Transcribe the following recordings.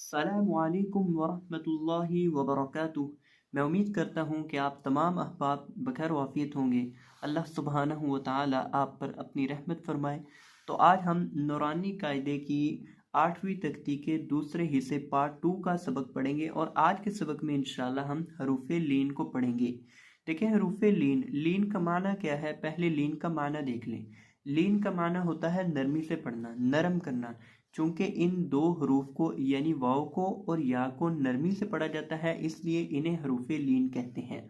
अस्सलामुअलैकुम वरहमतुल्लाहि वबरकातुह। मैं उम्मीद करता हूँ कि आप तमाम अहबाब बखैर वाफ़ियत होंगे। अल्लाह सुब्हानहु व तआला आप पर अपनी रहमत फरमाए। तो आज हम नूरानी कायदे की 8वीं तख्ती के दूसरे हिस्से पार्ट 2 का सबक पढ़ेंगे और आज के सबक में इंशाल्लाह हम हरूफ़े लीन को पढ़ेंगे। देखिए हरूफ़े लीन, लीन का माना क्या है? पहले लीन का माना देख लें। लीन का माना होता है नरमी से पढ़ना, नरम करना। चूंकि इन दो हरूफ को यानी वाव को और या को नरमी से पढ़ा जाता है, इसलिए इन्हें हरूफे लीन कहते हैं।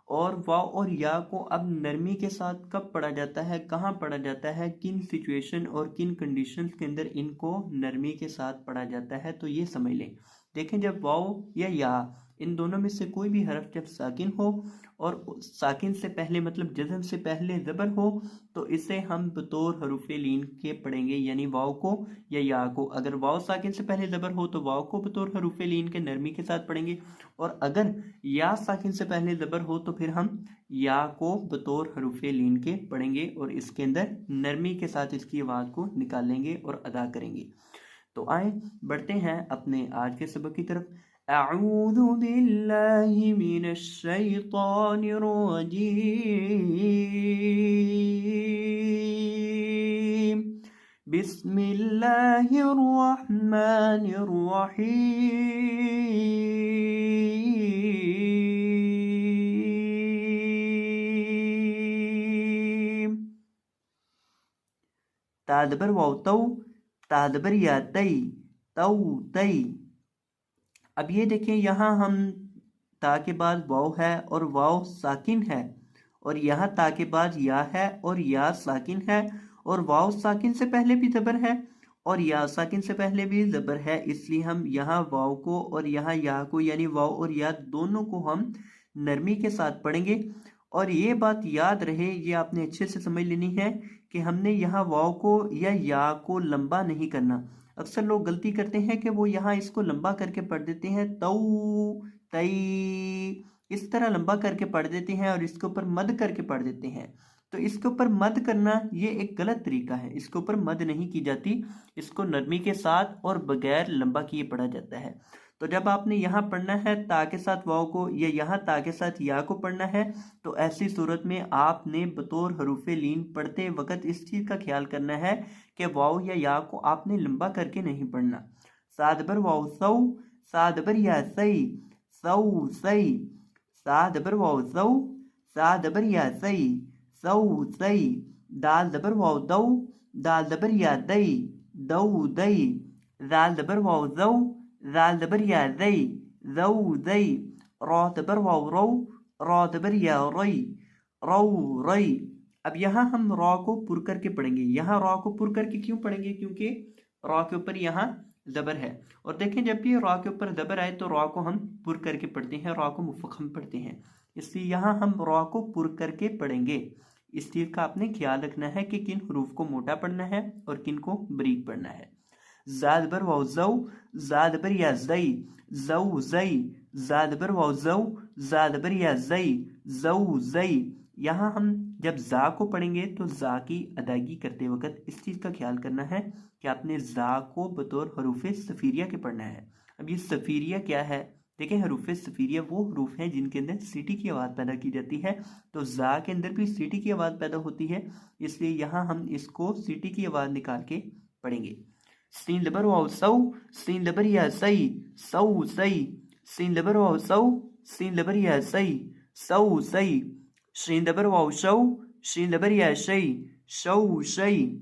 और वाव और या को अब नरमी के साथ कब पढ़ा जाता है, कहाँ पढ़ा जाता है, किन सिचुएशन और किन कंडीशंस के अंदर इनको नरमी के साथ पढ़ा जाता है, तो ये समझ लें। देखें, जब वाव या इन दोनों में से कोई भी हरफ जब साकिन हो और साकिन से पहले मतलब जज़म से पहले ज़बर हो, तो इसे हम बतौर हरूफे लीन के पढ़ेंगे, यानी वाव को या को। अगर वाव साकिन से पहले ज़बर हो तो वाव को बतौर हरूफे लीन के नरमी के साथ पढ़ेंगे, और अगर या साकिन से पहले ज़बर हो तो फिर हम या को बतौर हरूफे लीन के पढ़ेंगे और इसके अंदर नरमी के साथ इसकी आवाज़ को निकालेंगे और अदा करेंगे। तो आए बढ़ते हैं अपने आज के सबक की तरफ। अऊज़ु बिल्लाहि मिनश शैतानिर रजीम। बिस्मिल्लाहिर रहमानिर रहीम। तादबर वाव तौ, तादबर या तई, तौ तई। अब ये देखिए, यहाँ हम ता के बाद वाव है और वाव साकिन है, और यहाँ ता के बाद या है और या साकिन है, और वाव साकिन से पहले भी ज़बर है और या साकिन से पहले भी ज़बर है। इसलिए हम यहाँ वाव को और यहाँ या को यानी वाव और या दोनों को हम नरमी के साथ पढ़ेंगे। और ये बात याद रहे, ये आपने अच्छे से समझ लेनी है कि हमने यहाँ वाव को या को लंबा नहीं करना। अक्सर लोग गलती करते हैं कि वो यहाँ इसको लंबा करके पढ़ देते हैं, तौ तई, इस तरह लंबा करके पढ़ देते हैं और इसके ऊपर मद करके पढ़ देते हैं। तो इसके ऊपर मद करना ये एक गलत तरीका है, इसके ऊपर मद नहीं की जाती, इसको नरमी के साथ और बगैर लंबा किए पढ़ा जाता है। तो जब आपने यहाँ पढ़ना है ता के साथ वाव को या यहाँ ता के साथ या को पढ़ना है, तो ऐसी सूरत में आपने बतौर हरूफे लीन पढ़ते वक्त इस चीज़ का ख्याल करना है कि वाव या को आपने लंबा करके नहीं पढ़ना। सादबर वाव सौ, सादबर या सई, सौ सई, सादबर वाव सौ, सादबर या सई, सौ सई। दाल दबर वाव दौ, दाल दबर या दई, दौ दई। दाल दबर वाव दौ, दाल दबर या दई, दौ दई। रौ दबर वाव रौ, रौ दबर या रई, रौ रई। अब यहाँ हम रॉ को पुर करके पढ़ेंगे। यहाँ रॉ को पुर करके क्यों पढ़ेंगे? क्योंकि रॉ के ऊपर यहाँ ज़बर है, और देखें जब भी रॉ के ऊपर ज़बर आए तो रॉ को हम पुर करके पढ़ते हैं, रॉ को मुफ़ख़म पढ़ते हैं, इसलिए यहाँ हम रॉ को पुर करके पढ़ेंगे। इस चीज़ का आपने ख्याल रखना है कि किन हरूफ को मोटा पढ़ना है और किन को बरीक पढ़ना है। ज़ाद बर वाव ज़ौ, ज़ाद बर या ज़ई, ज़ौ ज़ई। ज़ाद बर वाव ज़ौ, ज़ाद बर या ज़ई, ज़ौ ज़ई। यहाँ हम जब ज़ा को पढ़ेंगे तो ज़ा की अदायगी करते वक्त इस चीज़ का ख्याल करना है कि आपने ज़ा को बतौर हरूफ़े सफ़ीरिया के पढ़ना है। अब ये सफ़ीरिया क्या है? देखें, हरूफ़े सफ़ीरिया वो हरूफ हैं जिनके अंदर सीटी की आवाज़ पैदा की जाती है, तो ज़ा के अंदर भी सीटी की आवाज़ पैदा होती है, इसलिए यहाँ हम इसको सीटी की आवाज़ निकाल के पढ़ेंगे। सीन लबर वाव सौ, सीन लबर या सई, सौ सई। सीन लबर वाव सौ, सीन लबर या सई, सौ सई। शीन लबर वाव शौ, शीन लबर या शई, शौ शई।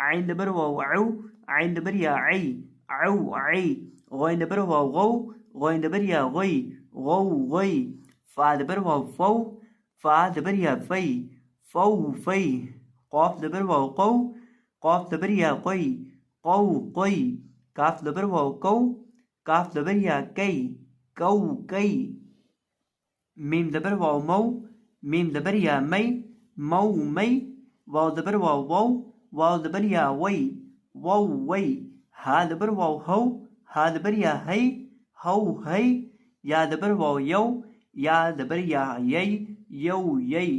आइन दबर वाव औ, आइन दबर या आई, औ आई, गौन दबर वाव गौ, गौन दबर या गई, गौ गई, फा दबर वाव फौ, फा दबर या फई, फौ फई, कौफ दबर वाव कौ, कौफ दबर या कई, कौ कई, काफ दबर वाव कौ, काफ दबर या कई, कौ कई, मीम दबर वाव मौ, मीम दबर या मई, मौ मई, वाव दबर वाव वौ, वाव दबर या वई, वौ वई, हा दबर वाव हौ, हा दबर या हई, हौ हई, या दबर वाव यौ, या दबर या यई, यौ यई।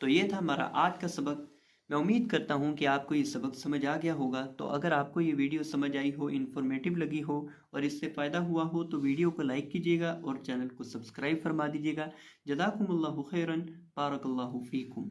तो ये था हमारा आज का सबक। मैं उम्मीद करता हूँ कि आपको ये सबक समझ आ गया होगा। तो अगर आपको ये वीडियो समझ आई हो, इन्फॉर्मेटिव लगी हो और इससे फ़ायदा हुआ हो तो वीडियो को लाइक कीजिएगा और चैनल को सब्सक्राइब फरमा दीजिएगा। जज़ाकुमुल्लाहु खैरन, बारकल्लाहु फीकुम।